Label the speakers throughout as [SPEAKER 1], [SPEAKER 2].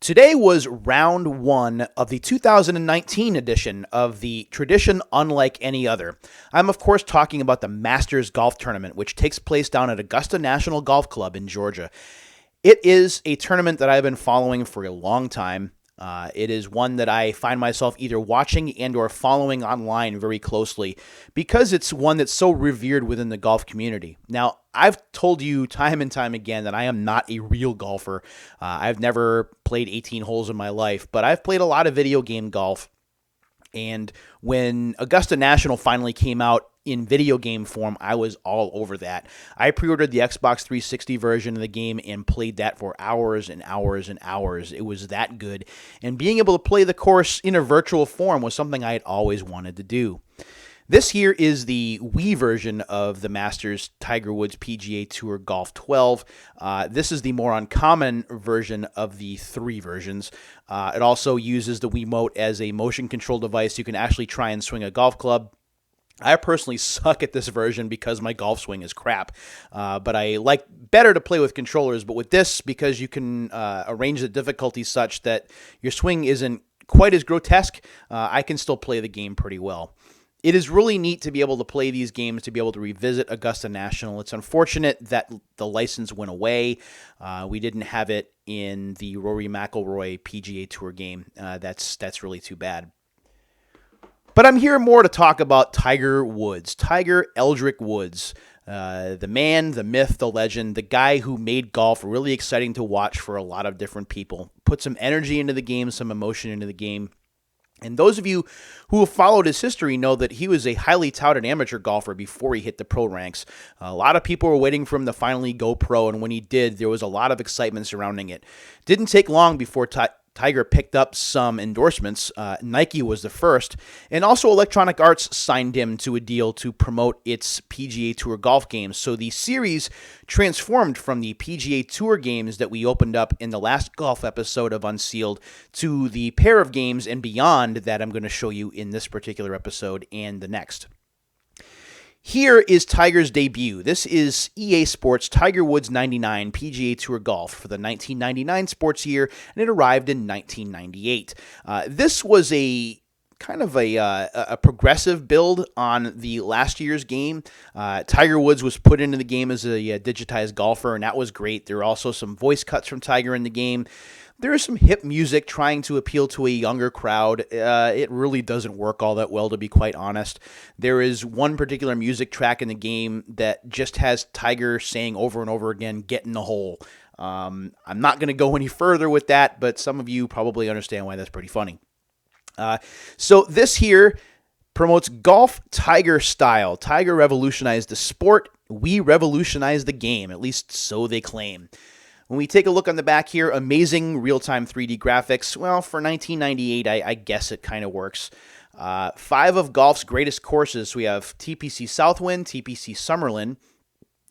[SPEAKER 1] Today was round one of the 2019 edition of the Tradition Unlike Any Other. I'm, of course, talking about the Masters Golf Tournament, which takes place down at Augusta National Golf Club in Georgia. It is a tournament that I've been following for a long time. It is one that I find myself either watching and or following online very closely because it's one that's so revered within the golf community. Now, I've told you time and time again that I am not a real golfer. I've never played 18 holes in my life, but I've played a lot of video game golf. And when Augusta National finally came out in video game form, I was all over that. I pre-ordered the Xbox 360 version of the game and played that for hours and hours and hours. It was that good. And being able to play the course in a virtual form was something I had always wanted to do. This here is the Wii version of the Masters Tiger Woods PGA Tour Golf 12. This is the more uncommon version of the three versions. It also uses the Wiimote as a motion control device. You can actually try and swing a golf club. I personally suck at this version because my golf swing is crap, but I like better to play with controllers. But with this, because you can arrange the difficulty such that your swing isn't quite as grotesque, I can still play the game pretty well. It is really neat to be able to play these games, to be able to revisit Augusta National. It's unfortunate that the license went away. We didn't have it in the Rory McIlroy PGA Tour game. That's really too bad. But I'm here more to talk about Tiger Woods, Tiger Eldrick Woods, the man, the myth, the legend, the guy who made golf really exciting to watch for a lot of different people. Put some energy into the game, some emotion into the game. And those of you who have followed his history know that he was a highly touted amateur golfer before he hit the pro ranks. A lot of people were waiting for him to finally go pro, and when he did, there was a lot of excitement surrounding it. Didn't take long before Tiger picked up some endorsements. Nike was the first, and also Electronic Arts signed him to a deal to promote its PGA Tour golf games. So the series transformed from the PGA Tour games that we opened up in the last golf episode of Unsealed to the pair of games and beyond that I'm going to show you in this particular episode and the next. Here is Tiger's debut. This is EA Sports Tiger Woods 99 PGA Tour Golf for the 1999 sports year, and it arrived in 1998. This was a kind of a progressive build on the last year's game. Tiger Woods was put into the game as a digitized golfer, and that was great. There were also some voice cuts from Tiger in the game. There is some hip music trying to appeal to a younger crowd. It really doesn't work all that well, to be quite honest. There is one particular music track in the game that just has Tiger saying over and over again, "Get in the hole." I'm not going to go any further with that, but some of you probably understand why that's pretty funny. So this here promotes golf Tiger style. Tiger revolutionized the sport. We revolutionized the game, at least so they claim. When we take a look on the back here, amazing real-time 3D graphics. Well, for 1998, I guess it kind of works. 5 of golf's greatest courses. So we have TPC Southwind, TPC Summerlin,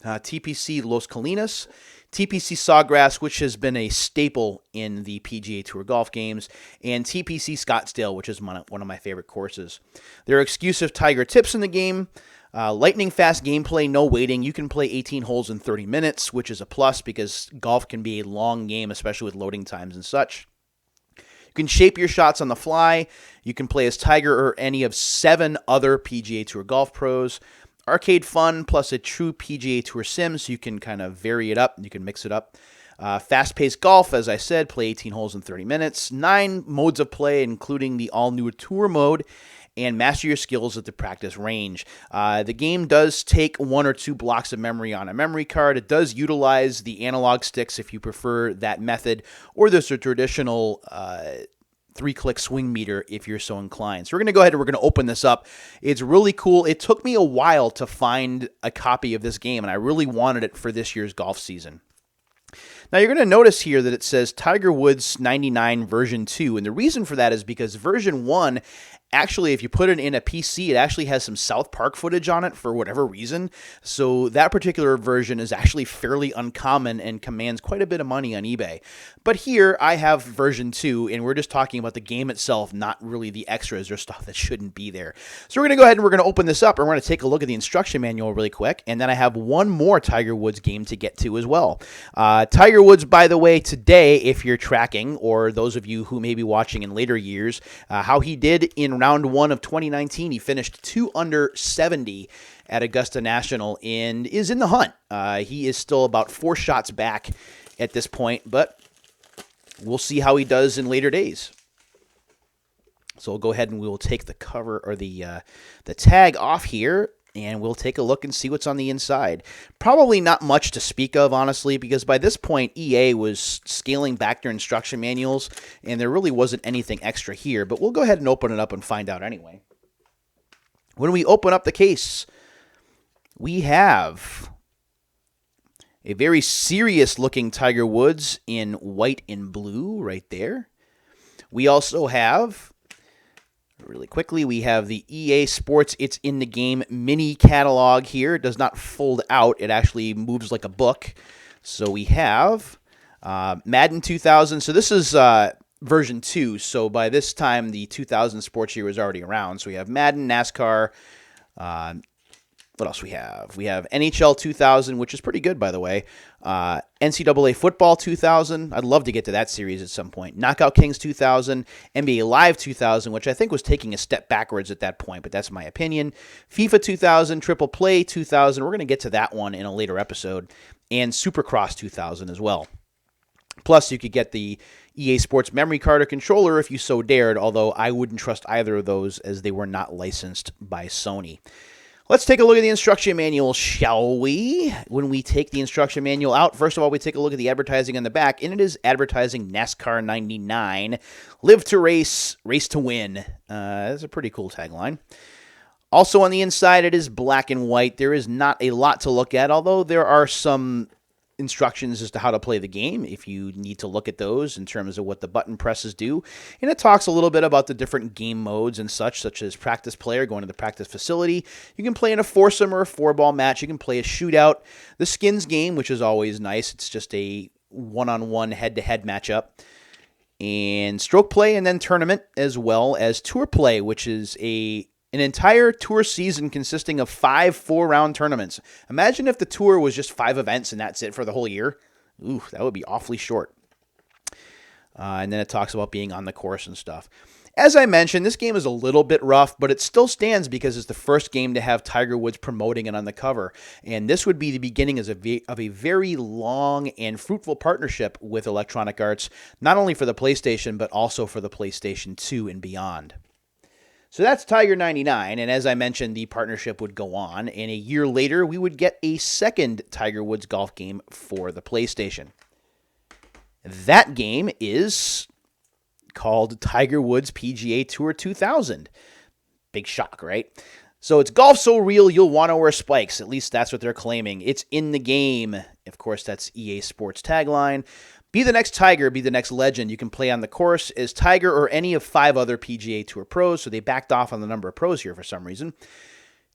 [SPEAKER 1] TPC Los Colinas, TPC Sawgrass, which has been a staple in the PGA Tour golf games, and TPC Scottsdale, which is one of my favorite courses. There are exclusive Tiger tips in the game. Lightning fast gameplay, no waiting. You can play 18 holes in 30 minutes, which is a plus because golf can be a long game, especially with loading times and such. You can shape your shots on the fly. You can play as Tiger or any of 7 other PGA Tour golf pros. Arcade fun plus a true PGA Tour sim, so you can kind of vary it up. You can mix it up. Fast-paced golf, as I said, play 18 holes in 30 minutes. 9 modes of play, including the all-new Tour mode, and master your skills at the practice range. The game does take 1 or 2 blocks of memory on a memory card. It does utilize the analog sticks if you prefer that method, or there's a traditional 3-click swing meter if you're so inclined. So we're going to go ahead and we're going to open this up. It's really cool. It took me a while to find a copy of this game, and I really wanted it for this year's golf season. Now, you're going to notice here that it says Tiger Woods 99 version 2, and the reason for that is because version 1 Actually, if you put it in a PC, it actually has some South Park footage on it for whatever reason. So that particular version is actually fairly uncommon and commands quite a bit of money on eBay. But here I have version 2, and we're just talking about the game itself, not really the extras or stuff that shouldn't be there. So we're going to go ahead and we're going to open this up, and we're going to take a look at the instruction manual really quick, and then I have one more Tiger Woods game to get to as well. Tiger Woods, by the way, today, if you're tracking, or those of you who may be watching in later years, how he did in round 1 of 2019, he finished 2 under 70 at Augusta National and is in the hunt. He is still about 4 shots back at this point, but we'll see how he does in later days. So we'll go ahead and we will take the cover or the tag off here, and we'll take a look and see what's on the inside. Probably not much to speak of, honestly, because by this point, EA was scaling back their instruction manuals, and there really wasn't anything extra here. But we'll go ahead and open it up and find out anyway. When we open up the case, we have a very serious-looking Tiger Woods in white and blue right there. We also have, really quickly, we have the EA Sports It's in the Game mini catalog here. It does not fold out. It actually moves like a book. So we have Madden 2000. So this is version 2. So by this time, the 2000 sports year was already around. So we have Madden, NASCAR. What else we have? We have NHL 2000, which is pretty good, by the way. NCAA Football 2000. I'd love to get to that series at some point. Knockout Kings 2000. NBA Live 2000, which I think was taking a step backwards at that point, but that's my opinion. FIFA 2000, Triple Play 2000. We're going to get to that one in a later episode. And Supercross 2000 as well. Plus, you could get the EA Sports memory card or controller if you so dared, although I wouldn't trust either of those as they were not licensed by Sony. Let's take a look at the instruction manual, shall we? When we take the instruction manual out, first of all, we take a look at the advertising on the back, and it is advertising NASCAR 99. Live to race, race to win. That's a pretty cool tagline. Also on the inside, it is black and white. There is not a lot to look at, although there are some instructions as to how to play the game if you need to look at those in terms of what the button presses do. And it talks a little bit about the different game modes and such as practice player, going to the practice facility. You can play in a foursome or a 4-ball match. You can play a shootout. The skins game, which is always nice. It's just a one-on-one head-to-head matchup. And stroke play, and then tournament, as well as tour play, which is an entire tour season consisting of 5 4-round tournaments. Imagine if the tour was just 5 events and that's it for the whole year. Ooh, that would be awfully short. And then it talks about being on the course and stuff. As I mentioned, this game is a little bit rough, but it still stands because it's the first game to have Tiger Woods promoting it on the cover. And this would be the beginning of a very long and fruitful partnership with Electronic Arts, not only for the PlayStation, but also for the PlayStation 2 and beyond. So that's Tiger 99, and as I mentioned, the partnership would go on, and a year later, we would get a second Tiger Woods golf game for the PlayStation. That game is called Tiger Woods PGA Tour 2000. Big shock, right? So it's golf so real you'll want to wear spikes. At least that's what they're claiming. It's in the game. Of course, that's EA Sports tagline. Be the next Tiger, be the next legend. You can play on the course as Tiger or any of 5 other PGA Tour pros, so they backed off on the number of pros here for some reason.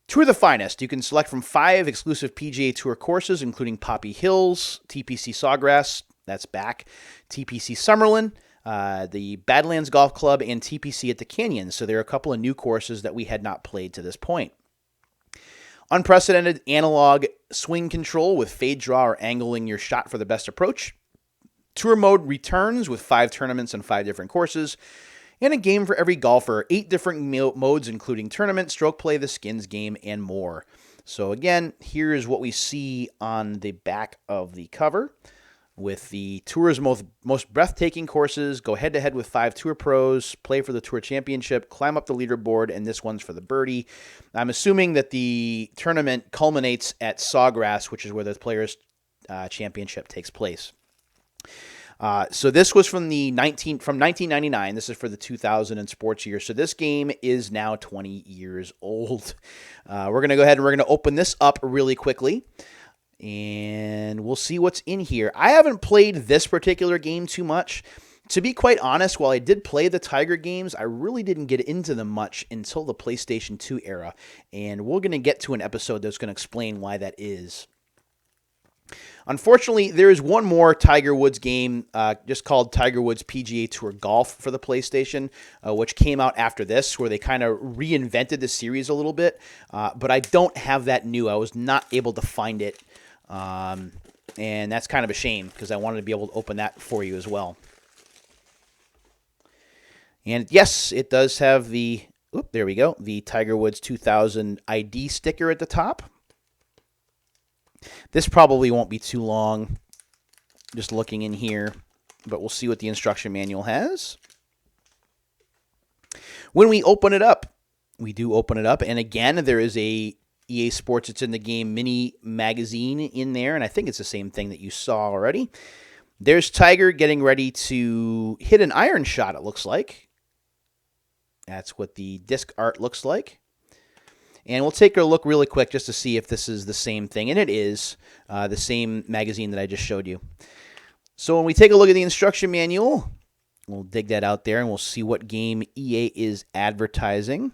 [SPEAKER 1] Tour the finest. You can select from 5 exclusive PGA Tour courses, including Poppy Hills, TPC Sawgrass, that's back, TPC Summerlin, the Badlands Golf Club, and TPC at the Canyons. So there are a couple of new courses that we had not played to this point. Unprecedented analog swing control with fade draw or angling your shot for the best approach. Tour mode returns with 5 tournaments on 5 different courses, and a game for every golfer, 8 different modes including tournament, stroke play, the skins game, and more. So again, here's what we see on the back of the cover with the tour's most breathtaking courses, go head-to-head with 5 tour pros, play for the tour championship, climb up the leaderboard, and this one's for the birdie. I'm assuming that the tournament culminates at Sawgrass, which is where the players' championship takes place. So this was from 1999. This is for the 2000 sports year. So this game is now 20 years old. We're going to go ahead and we're going to open this up really quickly, and we'll see what's in here. I haven't played this particular game too much. To be quite honest, while I did play the Tiger games, I really didn't get into them much until the PlayStation 2 era, and we're going to get to an episode that's going to explain why that is. Unfortunately, there is one more Tiger Woods game just called Tiger Woods PGA Tour Golf for the PlayStation, which came out after this, where they kind of reinvented the series a little bit, but I don't have that new. I was not able to find it, and that's kind of a shame because I wanted to be able to open that for you as well. And yes, it does have the, there we go, the Tiger Woods 2000 ID sticker at the top. This probably won't be too long, just looking in here, but we'll see what the instruction manual has. When we open it up, we do open it up, and again, there is a EA Sports It's in the Game mini magazine in there, and I think it's the same thing that you saw already. There's Tiger getting ready to hit an iron shot, it looks like. That's what the disc art looks like. And we'll take a look really quick just to see if this is the same thing. And it is the same magazine that I just showed you. So when we take a look at the instruction manual, we'll dig that out there and we'll see what game EA is advertising.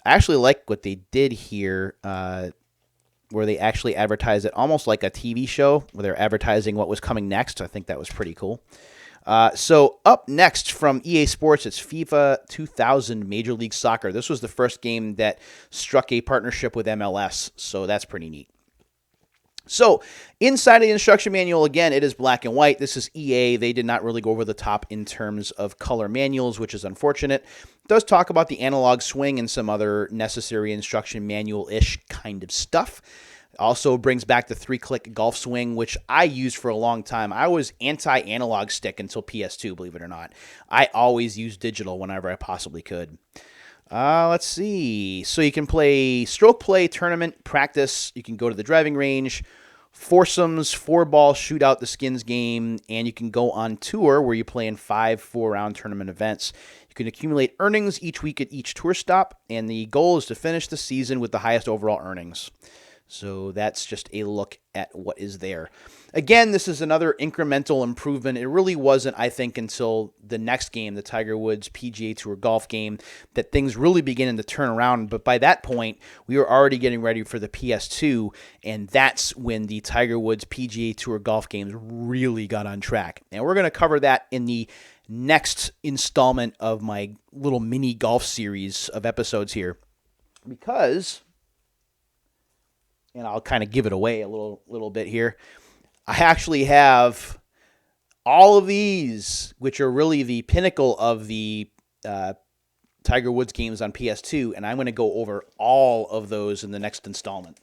[SPEAKER 1] I actually like what they did here, where they actually advertised it almost like a TV show, where they're advertising what was coming next. I think that was pretty cool. So up next from EA Sports, it's FIFA 2000 Major League Soccer. This was the first game that struck a partnership with MLS, so that's pretty neat. So inside of the instruction manual, again, it is black and white. This is EA. They did not really go over the top in terms of color manuals, which is unfortunate. It does talk about the analog swing and some other necessary instruction manual-ish kind of stuff. Also brings back the 3-click golf swing, which I used for a long time. I was anti-analog stick until PS2, believe it or not. I always used digital whenever I possibly could. Let's see. So you can play stroke play, tournament, practice. You can go to the driving range, foursomes, 4-ball shootout, the skins game, and you can go on tour where you play in 5 4-round tournament events. You can accumulate earnings each week at each tour stop, and the goal is to finish the season with the highest overall earnings. So that's just a look at what is there. Again, this is another incremental improvement. It really wasn't, I think, until the next game, the Tiger Woods PGA Tour Golf game, that things really began to turn around. But by that point, we were already getting ready for the PS2, and that's when the Tiger Woods PGA Tour Golf games really got on track. And we're going to cover that in the next installment of my little mini golf series of episodes here. Because, and I'll kind of give it away a little bit here, I actually have all of these, which are really the pinnacle of the Tiger Woods games on PS2, and I'm going to go over all of those in the next installment.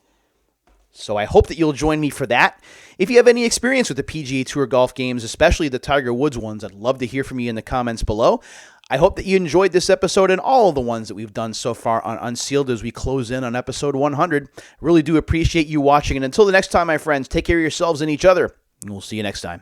[SPEAKER 1] So I hope that you'll join me for that. If you have any experience with the PGA Tour golf games, especially the Tiger Woods ones, I'd love to hear from you in the comments below. I hope that you enjoyed this episode and all of the ones that we've done so far on Unsealed as we close in on episode 100. Really do appreciate you watching. And until the next time, my friends, take care of yourselves and each other. And we'll see you next time.